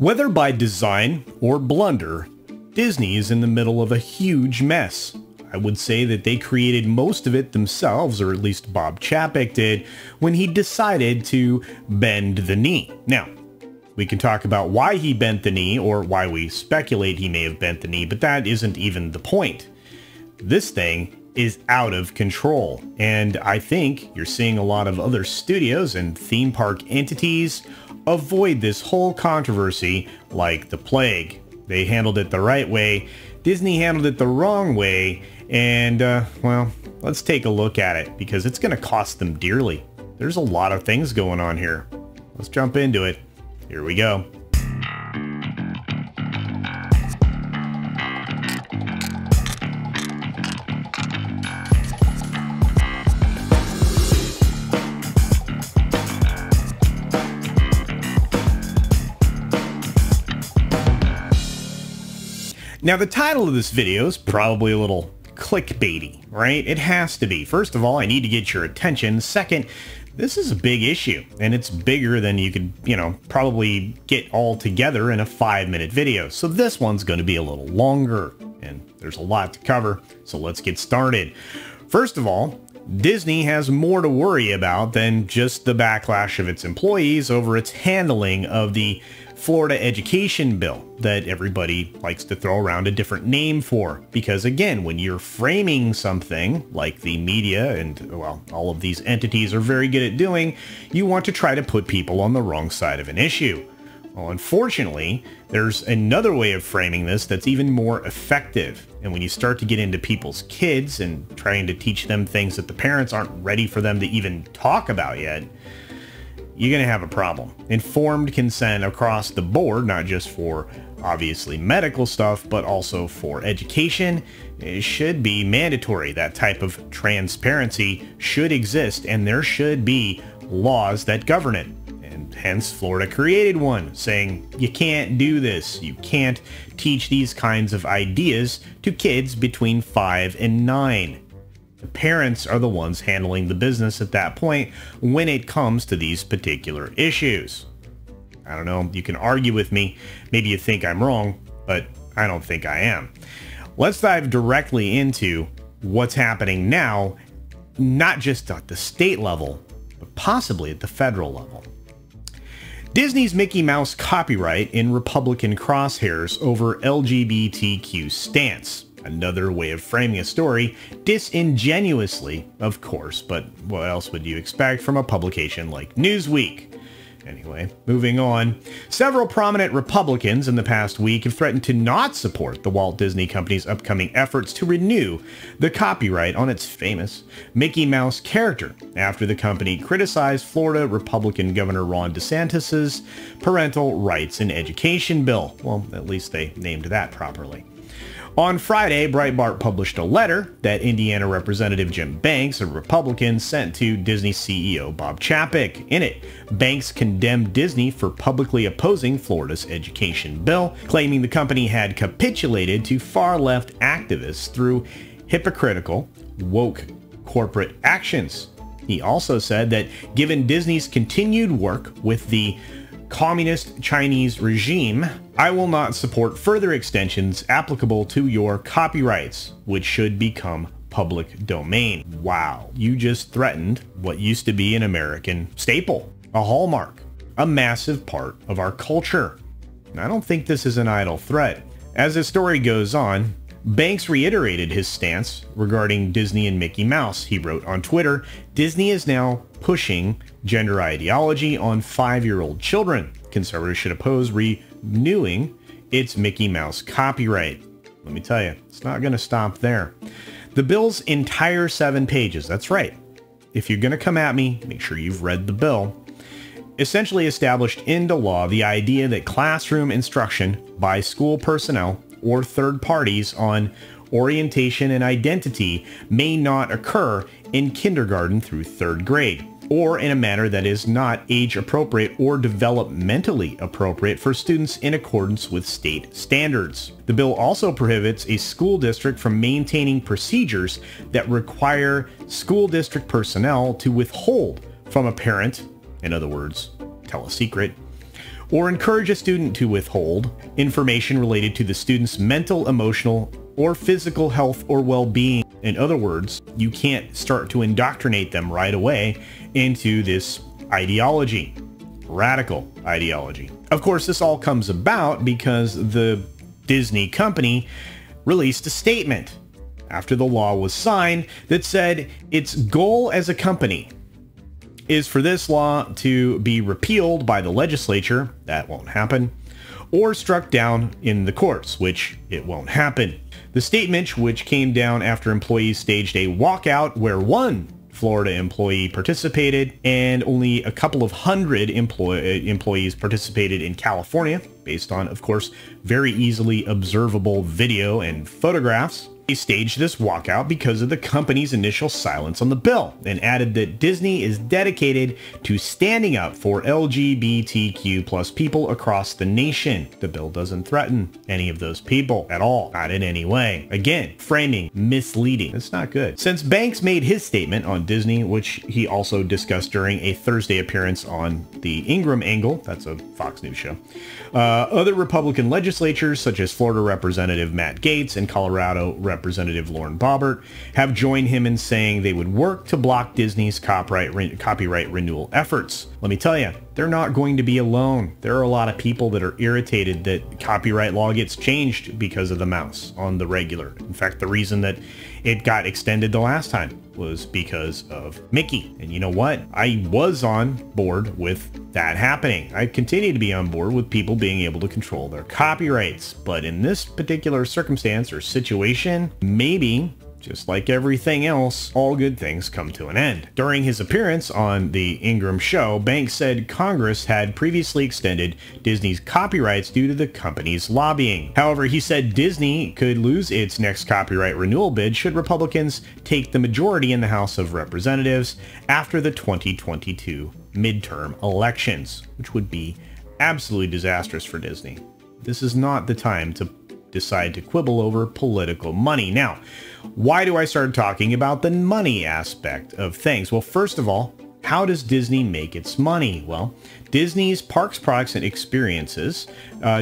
Whether by design or blunder, Disney is in the middle of a huge mess. I would say that they created most of it themselves, or at least Bob Chapek did, when he decided to bend the knee. Now, we can talk about why he bent the knee, or why we speculate he may have bent the knee, but that isn't even the point. This thing is out of control, and I think you're seeing a lot of other studios and theme park entities avoid this whole controversy like the plague. They handled it the right way, Disney handled it the wrong way, and well, let's take a look at it, because it's going to cost them dearly. There's a lot of things going on here. Let's jump into it. Here we go. Now, the title of this video is probably a little clickbaity, right? It has to be. First of all, I need to get your attention. Second, this is a big issue, and it's bigger than you could, probably get all together in a 5-minute video. So this one's going to be a little longer, and there's a lot to cover. So let's get started. First of all, Disney has more to worry about than just the backlash of its employees over its handling of the Florida education bill that everybody likes to throw around a different name for. Because again, when you're framing something like the media and, well, all of these entities are very good at doing, you want to try to put people on the wrong side of an issue. Well, unfortunately, there's another way of framing this that's even more effective. And when you start to get into people's kids and trying to teach them things that the parents aren't ready for them to even talk about yet, you're going to have a problem. Informed consent across the board, not just for obviously medical stuff, but also for education, it should be mandatory. That type of transparency should exist, and there should be laws that govern it. And hence Florida created one saying you can't do this. You can't teach these kinds of ideas to kids between 5 and 9. The parents are the ones handling the business at that point when it comes to these particular issues. I don't know, you can argue with me, maybe you think I'm wrong, but I don't think I am. Let's dive directly into what's happening now, not just at the state level, but possibly at the federal level. Disney's Mickey Mouse copyright in Republican crosshairs over LGBTQ stance. Another way of framing a story, disingenuously, of course, but what else would you expect from a publication like Newsweek? Anyway, moving on. Several prominent Republicans in the past week have threatened to not support the Walt Disney Company's upcoming efforts to renew the copyright on its famous Mickey Mouse character after the company criticized Florida Republican Governor Ron DeSantis' parental rights in education bill. Well, at least they named that properly. On Friday, Breitbart published a letter that Indiana Representative Jim Banks, a Republican, sent to Disney CEO Bob Chapek. In it, Banks condemned Disney for publicly opposing Florida's education bill, claiming the company had capitulated to far-left activists through hypocritical, woke corporate actions. He also said that given Disney's continued work with the Communist Chinese regime, I will not support further extensions applicable to your copyrights, which should become public domain. Wow, you just threatened what used to be an American staple, a hallmark, a massive part of our culture. And I don't think this is an idle threat. As the story goes on, Banks reiterated his stance regarding Disney and Mickey Mouse. He wrote on Twitter, Disney is now pushing gender ideology on 5-year-old children. Conservatives should oppose renewing its Mickey Mouse copyright. Let me tell you, it's not going to stop there. The bill's entire 7 pages, that's right. If you're going to come at me, make sure you've read the bill. Essentially established into law the idea that classroom instruction by school personnel or third parties on orientation and identity may not occur in kindergarten through 3rd grade, or in a manner that is not age appropriate or developmentally appropriate for students in accordance with state standards. The bill also prohibits a school district from maintaining procedures that require school district personnel to withhold from a parent, in other words, tell a secret, or encourage a student to withhold information related to the student's mental, emotional, or physical health or well-being. In other words, you can't start to indoctrinate them right away into this ideology, radical ideology. Of course, this all comes about because the Disney company released a statement after the law was signed that said its goal as a company is for this law to be repealed by the legislature. That won't happen. Or struck down in the courts, which it won't happen. The statement, which came down after employees staged a walkout where one Florida employee participated and only a couple of hundred employees participated in California, based on, of course, very easily observable video and photographs. They staged this walkout because of the company's initial silence on the bill, and added that Disney is dedicated to standing up for LGBTQ+ people across the nation. The bill doesn't threaten any of those people at all, not in any way. Again, framing misleading. It's not good. Since Banks made his statement on Disney, which he also discussed during a Thursday appearance on the Ingram Angle, that's a Fox News show, other Republican legislatures such as Florida Representative Matt Gaetz and Colorado Representative Lauren Boebert have joined him in saying they would work to block Disney's copyright renewal efforts. Let me tell you, they're not going to be alone. There are a lot of people that are irritated that copyright law gets changed because of the mouse on the regular. In fact, the reason that it got extended the last time was because of Mickey. And you know what? I was on board with that happening. I continue to be on board with people being able to control their copyrights. But in this particular circumstance or situation, maybe, just like everything else, all good things come to an end. During his appearance on the Ingram show, Banks said Congress had previously extended Disney's copyrights due to the company's lobbying. However, he said Disney could lose its next copyright renewal bid should Republicans take the majority in the House of Representatives after the 2022 midterm elections, which would be absolutely disastrous for Disney. This is not the time to decide to quibble over political money. Now, why do I start talking about the money aspect of things? Well, first of all, how does Disney make its money? Well, Disney's parks, products, and experiences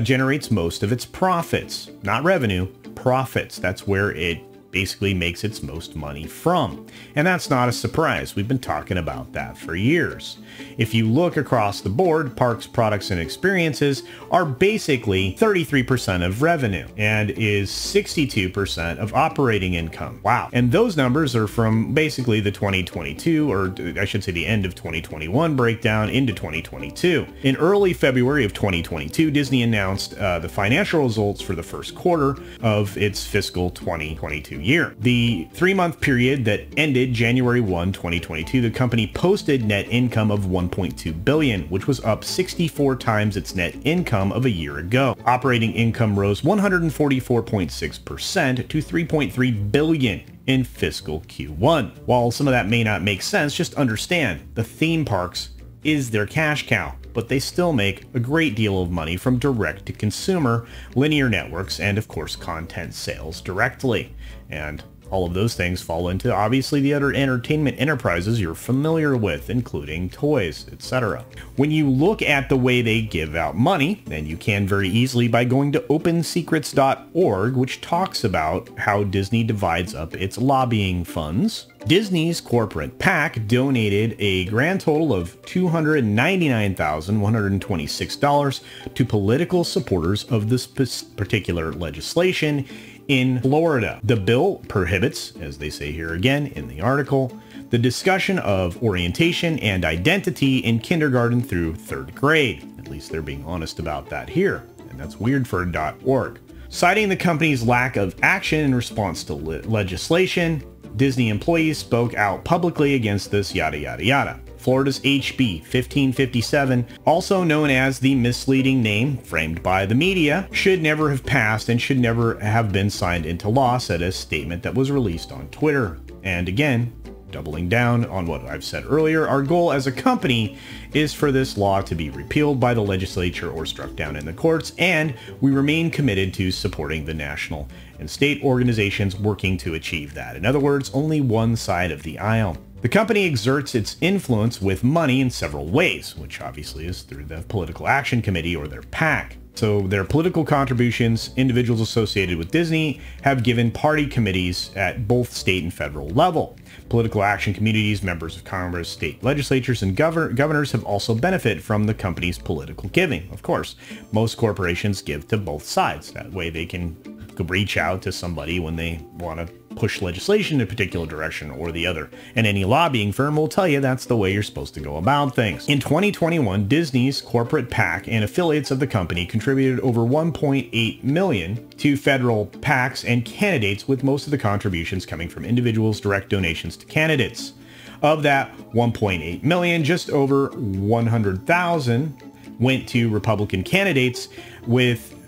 generates most of its profits. Not revenue, profits. That's where it basically makes its most money from. And that's not a surprise. We've been talking about that for years. If you look across the board, parks, products, and experiences are basically 33% of revenue and is 62% of operating income. Wow. And those numbers are from basically the 2022, or I should say the end of 2021 breakdown into 2022. In early February of 2022, Disney announced the financial results for the first quarter of its fiscal 2022 year. The 3-month period that ended January 1, 2022, the company posted net income of $1.2 billion, which was up 64 times its net income of a year ago. Operating income rose 144.6% to $3.3 billion in fiscal Q1. While some of that may not make sense, just understand the theme parks is their cash cow, but they still make a great deal of money from direct-to-consumer linear networks and, of course, content sales directly. And all of those things fall into, obviously, the other entertainment enterprises you're familiar with, including toys, etc. When you look at the way they give out money, and you can very easily by going to OpenSecrets.org, which talks about how Disney divides up its lobbying funds. Disney's corporate PAC donated a grand total of $299,126 to political supporters of this particular legislation in Florida. The bill prohibits, as they say here again in the article, the discussion of orientation and identity in kindergarten through 3rd grade. At least they're being honest about that here, and that's weird for a .org. Citing the company's lack of action in response to legislation, Disney employees spoke out publicly against this yada yada yada. Florida's HB 1557, also known as the misleading name framed by the media, should never have passed and should never have been signed into law, said a statement that was released on Twitter. And again, doubling down on what I've said earlier, our goal as a company is for this law to be repealed by the legislature or struck down in the courts, and we remain committed to supporting the national and state organizations working to achieve that. In other words, only one side of the aisle. The company exerts its influence with money in several ways, which obviously is through the Political Action Committee, or their PAC. So their political contributions, individuals associated with Disney have given party committees at both state and federal level. Political action committees, members of Congress, state legislatures, and governors have also benefited from the company's political giving. Of course, most corporations give to both sides. That way they can reach out to somebody when they want to push legislation in a particular direction or the other. And any lobbying firm will tell you that's the way you're supposed to go about things. In 2021, Disney's corporate PAC and affiliates of the company contributed over $1.8 million to federal PACs and candidates, with most of the contributions coming from individuals' direct donations to candidates. Of that $1.8 million, just over $100,000 went to Republican candidates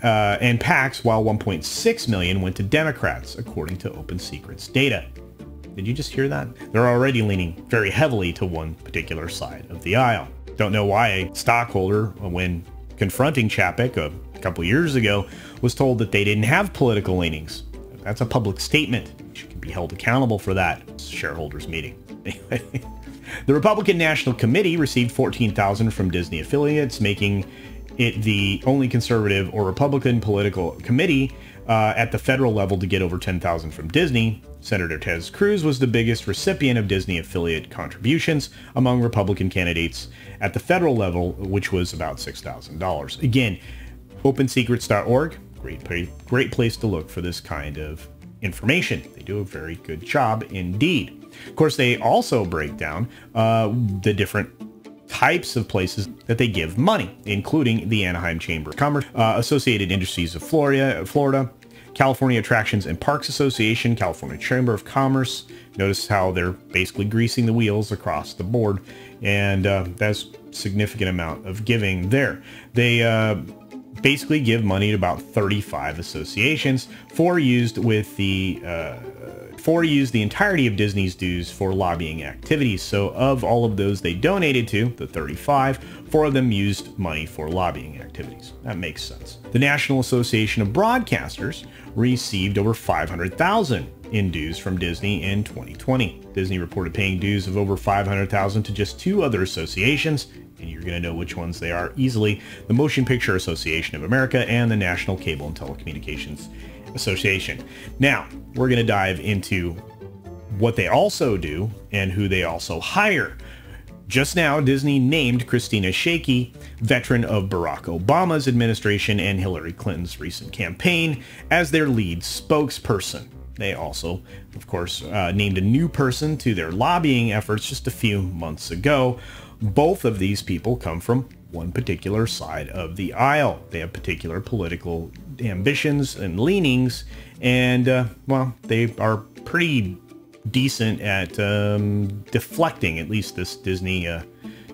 and PACs, while $1.6 million went to Democrats, according to OpenSecret's data. Did you just hear that? They're already leaning very heavily to one particular side of the aisle. Don't know why a stockholder, when confronting Chapek a couple years ago, was told that they didn't have political leanings. That's a public statement. You should be held accountable for that. It's a shareholders meeting. Anyway, the Republican National Committee received $14,000 from Disney affiliates, making it the only conservative or Republican political committee at the federal level to get over $10,000 from Disney. Senator Ted Cruz was the biggest recipient of Disney affiliate contributions among Republican candidates at the federal level, which was about $6,000. Again, OpenSecrets.org, great place to look for this kind of information. They do a very good job indeed. Of course, they also break down the different types of places that they give money, including the Anaheim Chamber of Commerce, Associated Industries of Florida, California Attractions and Parks Association, California Chamber of Commerce. Notice how they're basically greasing the wheels across the board, and that's a significant amount of giving there. They basically give money to about 35 associations for use the entirety of Disney's dues for lobbying activities. So of all of those they donated to, the 35, 4 of them used money for lobbying activities. That makes sense. The National Association of Broadcasters received over $500,000 in dues from Disney in 2020. Disney reported paying dues of over $500,000 to just 2 other associations, and you're going to know which ones they are easily: the Motion Picture Association of America and the National Cable and Telecommunications Association. Now, we're going to dive into what they also do and who they also hire. Just now, Disney named Christina Shaikey, veteran of Barack Obama's administration and Hillary Clinton's recent campaign, as their lead spokesperson. They also, of course, named a new person to their lobbying efforts just a few months ago. Both of these people come from one particular side of the aisle. They have particular political ambitions and leanings, and well, they are pretty decent at deflecting. At least this Disney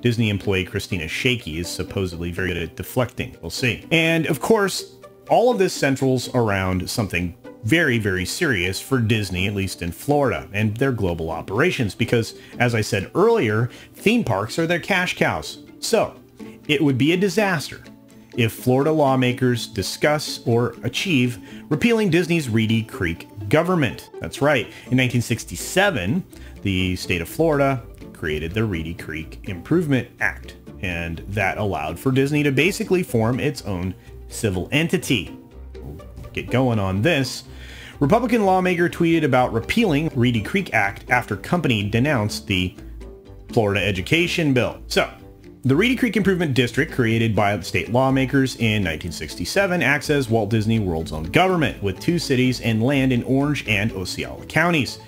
employee Christina Shaikey is supposedly very good at deflecting. We'll see. And of course, all of this centrals around something very, very serious for Disney, at least in Florida, and their global operations, because, as I said earlier, theme parks are their cash cows. So it would be a disaster if Florida lawmakers discuss or achieve repealing Disney's Reedy Creek government. That's right. In 1967, the state of Florida created the Reedy Creek Improvement Act, and that allowed for Disney to basically form its own civil entity. We'll get going on this. Republican lawmaker tweeted about repealing Reedy Creek Act after company denounced the Florida education bill. So, the Reedy Creek Improvement District, created by state lawmakers in 1967, acts as Walt Disney World's own government, with 2 cities and land in Orange and Osceola counties.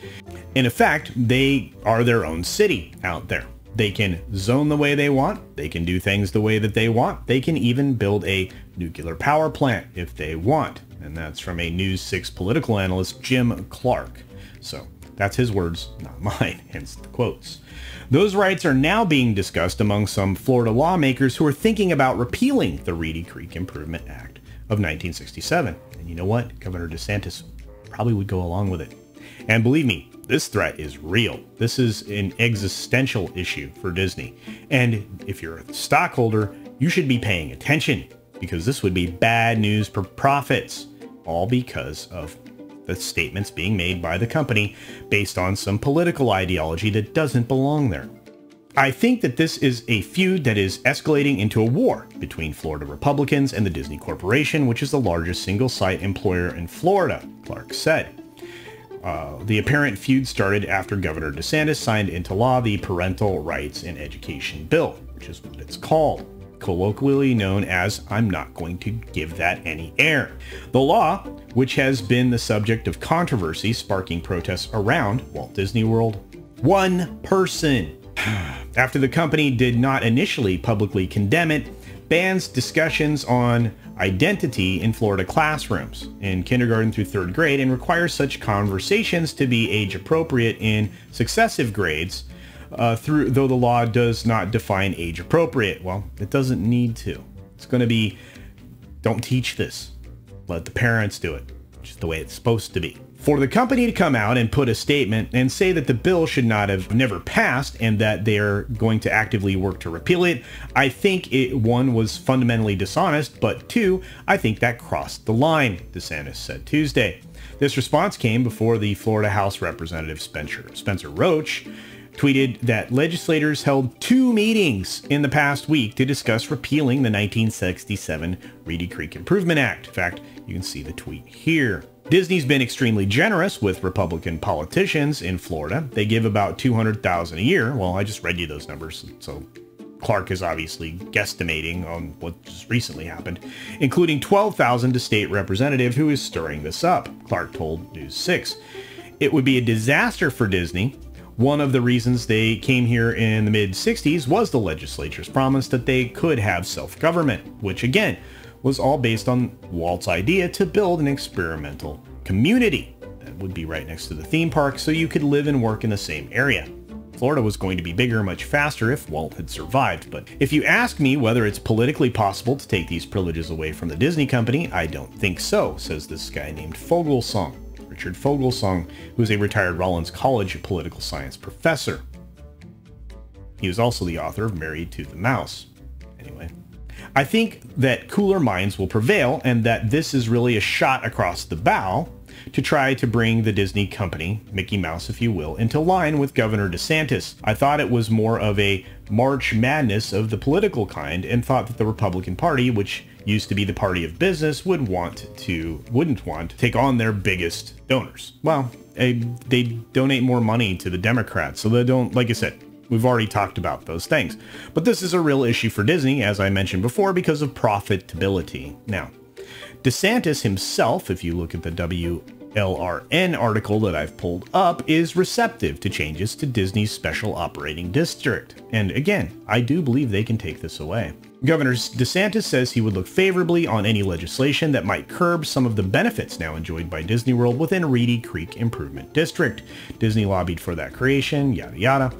In effect, they are their own city out there. They can zone the way they want, they can do things the way that they want, they can even build a nuclear power plant if they want. And that's from a News 6 political analyst, Jim Clark. So that's his words, not mine, hence the quotes. Those rights are now being discussed among some Florida lawmakers who are thinking about repealing the Reedy Creek Improvement Act of 1967. And you know what? Governor Desantis probably would go along with it. And believe me, this threat is real. This is an existential issue for Disney. And if you're a stockholder, you should be paying attention, because this would be bad news for profits, all because of the statements being made by the company based on some political ideology that doesn't belong there. I think that this is a feud that is escalating into a war between Florida Republicans and the Disney Corporation, which is the largest single-site employer in Florida, Clark said. The apparent feud started after Governor Desantis signed into law the Parental Rights in Education Bill, which is what it's called, colloquially known as "I'm not going to give that any air." The law, which has been the subject of controversy, sparking protests around Walt Disney World. One person. After the company did not initially publicly condemn it, bans discussions on identity in Florida classrooms in kindergarten through 3rd grade and requires such conversations to be age appropriate in successive grades, though the law does not define age appropriate. Well, it doesn't need to. It's going to be, don't teach this. Let the parents do it, which is the way it's supposed to be. For the company to come out and put a statement and say that the bill should not have never passed and that they're going to actively work to repeal it, I think it, one, was fundamentally dishonest, but two, I think that crossed the line, Desantis said Tuesday. This response came before the Florida House Representative Spencer Roach tweeted that legislators held 2 meetings in the past week to discuss repealing the 1967 Reedy Creek Improvement Act. In fact, you can see the tweet here. Disney's been extremely generous with Republican politicians in Florida. They give about $200,000 a year. Well, I just read you those numbers, so Clark is obviously guesstimating on what just recently happened, including $12,000 to state representative who is stirring this up, Clark told News 6. It would be a disaster for Disney. One of the reasons they came here in the mid-60s was the legislature's promise that they could have self-government, which again was all based on Walt's idea to build an experimental community that would be right next to the theme park so you could live and work in the same area. Florida was going to be bigger much faster if Walt had survived, but if you ask me whether it's politically possible to take these privileges away from the Disney company, I don't think so, says this guy named Fogelsong, Richard Fogelsong, who's a retired Rollins College political science professor. He was also the author of Married to the Mouse. Anyway. I think that cooler minds will prevail and that this is really a shot across the bow to try to bring the Disney company, Mickey Mouse if you will, into line with Governor Desantis. I thought it was more of a March Madness of the political kind and thought that the Republican Party, which used to be the party of business, wouldn't want to take on their biggest donors. Well, they donate more money to the Democrats, so they don't, like I said, we've already talked about those things. But this is a real issue for Disney, as I mentioned before, because of profitability. Now, Desantis himself, if you look at the WLRN article that I've pulled up, is receptive to changes to Disney's special operating district. And again, I do believe they can take this away. Governor Desantis says he would look favorably on any legislation that might curb some of the benefits now enjoyed by Disney World within Reedy Creek Improvement District. Disney lobbied for that creation, yada yada.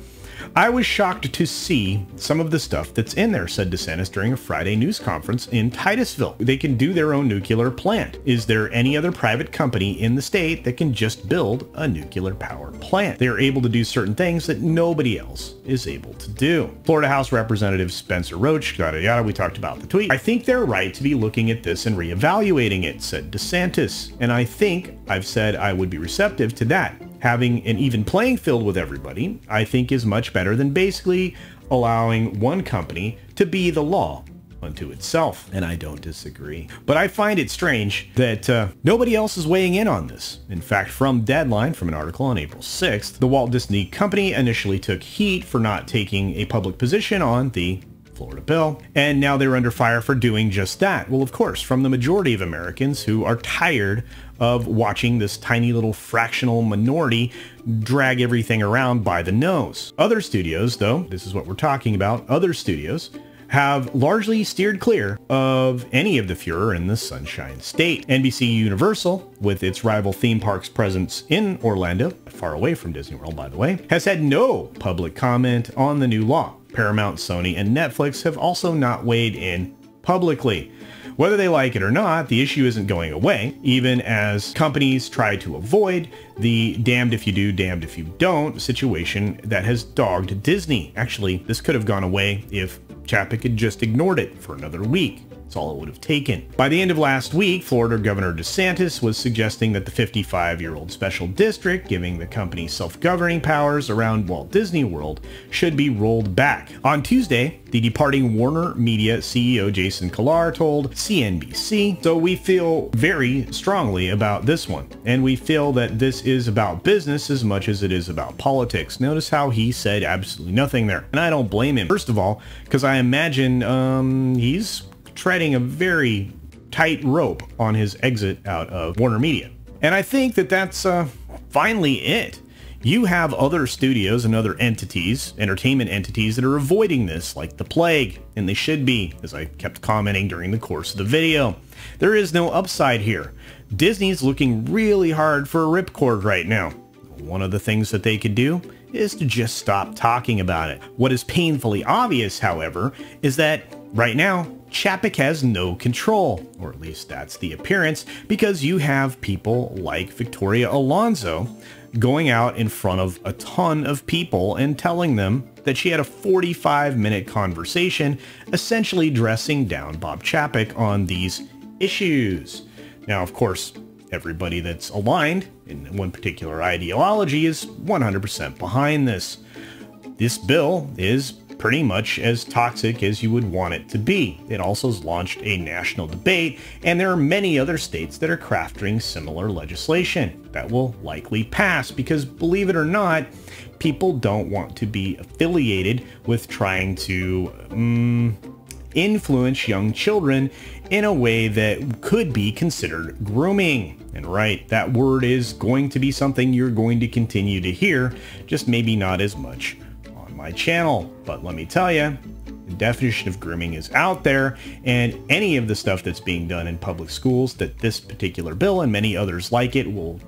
I was shocked to see some of the stuff that's in there, said Desantis during a Friday news conference in Titusville. They can do their own nuclear plant. Is there any other private company in the state that can just build a nuclear power plant? They are able to do certain things that nobody else is able to do. Florida House Representative Spencer Roach, yada yada, we talked about the tweet. I think they're right to be looking at this and reevaluating it, said Desantis. And I think I've said I would be receptive to that. Having an even playing field with everybody, I think, is much better than basically allowing one company to be the law unto itself. And I don't disagree. But I find it strange that nobody else is weighing in on this. In fact, from Deadline, from an article on April 6th, the Walt Disney Company initially took heat for not taking a public position on the Florida bill, and now they're under fire for doing just that. Well, of course, from the majority of Americans who are tired of watching this tiny little fractional minority drag everything around by the nose. Other studios, though, this is what we're talking about, other studios have largely steered clear of any of the furor in the Sunshine State. NBC Universal, with its rival theme park's presence in Orlando, far away from Disney World by the way, has had no public comment on the new law. Paramount, Sony, and Netflix have also not weighed in publicly. Whether they like it or not, the issue isn't going away, even as companies try to avoid the damned if you do, damned if you don't situation that has dogged Disney. Actually, this could have gone away if Chapek had just ignored it for another week. That's all it would have taken. By the end of last week, Florida Governor Desantis was suggesting that the 55-year-old special district, giving the company self-governing powers around Walt Disney World, should be rolled back. On Tuesday, the departing Warner Media CEO Jason Kilar told CNBC, "So we feel very strongly about this one, and we feel that this is about business as much as it is about politics." Notice how he said absolutely nothing there, and I don't blame him. First of all, because I imagine he's treading a very tight rope on his exit out of Warner Media. And I think that that's finally it. You have other studios and other entities, entertainment entities, that are avoiding this like the plague, and they should be, as I kept commenting during the course of the video. There is no upside here. Disney's looking really hard for a ripcord right now. One of the things that they could do is to just stop talking about it. What is painfully obvious, however, is that right now, Chapek has no control, or at least that's the appearance, because you have people like Victoria Alonso going out in front of a ton of people and telling them that she had a 45-minute conversation essentially dressing down Bob Chapek on these issues. Now, of course, everybody that's aligned in one particular ideology is 100% behind this. This bill is pretty much as toxic as you would want it to be. It also has launched a national debate, and there are many other states that are crafting similar legislation that will likely pass because, believe it or not, people don't want to be affiliated with trying to influence young children in a way that could be considered grooming. And right, that word is going to be something you're going to continue to hear, just maybe not as much on my channel. But let me tell you, the definition of grooming is out there, and any of the stuff that's being done in public schools that this particular bill and many others like it will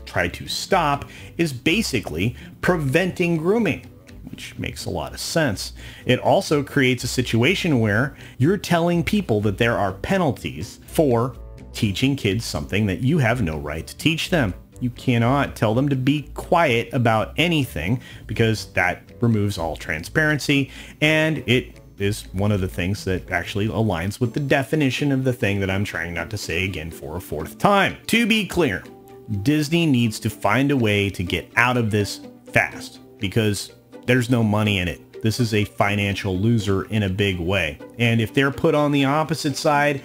try to stop is basically preventing grooming, which makes a lot of sense. It also creates a situation where you're telling people that there are penalties for teaching kids something that you have no right to teach them. You cannot tell them to be quiet about anything because that removes all transparency, and it is one of the things that actually aligns with the definition of the thing that I'm trying not to say again for a fourth time. To be clear, Disney needs to find a way to get out of this fast because there's no money in it. This is a financial loser in a big way. And if they're put on the opposite side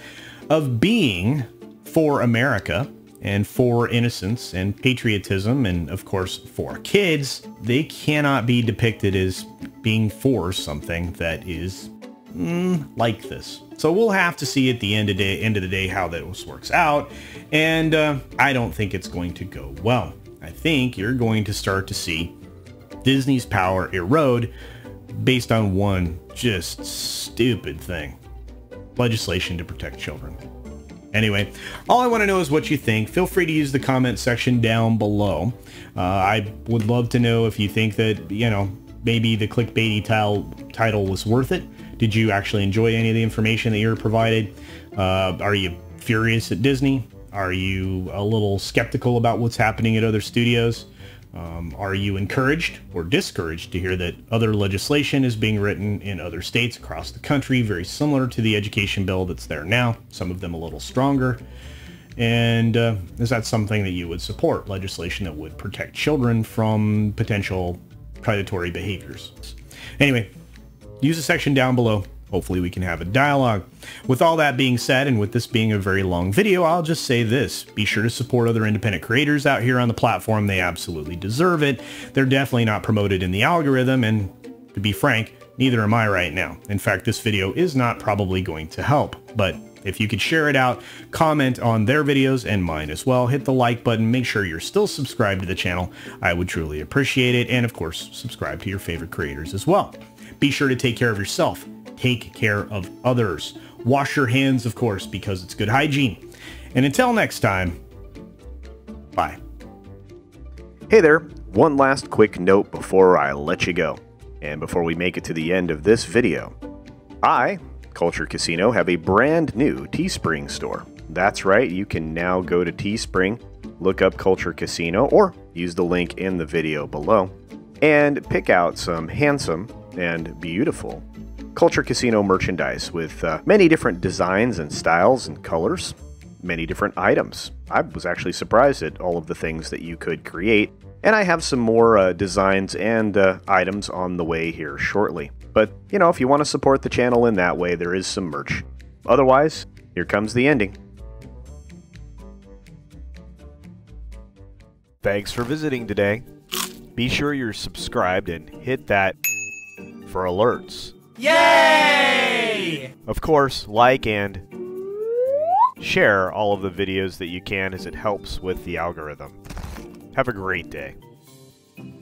of being for America and for innocence and patriotism and, of course, for kids, they cannot be depicted as being for something that is like this. So we'll have to see at the end of the day how this works out. And I don't think it's going to go well. I think you're going to start to see Disney's power erode based on one just stupid thing: legislation to protect children. Anyway, all I want to know is what you think. Feel free to use the comment section down below. I would love to know if you think that, you know, maybe the clickbaity title was worth it. Did you actually enjoy any of the information that you were provided? Are you furious at Disney? Are you a little skeptical about what's happening at other studios? Are you encouraged or discouraged to hear that other legislation is being written in other states across the country, very similar to the education bill that's there now, some of them a little stronger? And is that something that you would support, legislation that would protect children from potential predatory behaviors? Anyway, use the section down below. Hopefully we can have a dialogue. With all that being said, and with this being a very long video, I'll just say this: be sure to support other independent creators out here on the platform. They absolutely deserve it. They're definitely not promoted in the algorithm, and to be frank, neither am I right now. In fact, this video is not probably going to help, but if you could share it out, comment on their videos and mine as well, hit the like button, make sure you're still subscribed to the channel. I would truly appreciate it. And of course, subscribe to your favorite creators as well. Be sure to take care of yourself. Take care of others. Wash your hands, of course, because it's good hygiene. And until next time, bye. Hey there, one last quick note before I let you go. And before we make it to the end of this video, I, CultureCasino, have a brand new Teespring store. That's right, you can now go to Teespring, look up CultureCasino, or use the link in the video below, and pick out some handsome and beautiful Culture Casino merchandise with many different designs and styles and colors, many different items. I was actually surprised at all of the things that you could create, and I have some more designs and items on the way here shortly. But, you know, if you want to support the channel in that way, there is some merch. Otherwise, here comes the ending. Thanks for visiting today. Be sure you're subscribed and hit that for alerts. Yay! Of course, like and share all of the videos that you can, as it helps with the algorithm. Have a great day.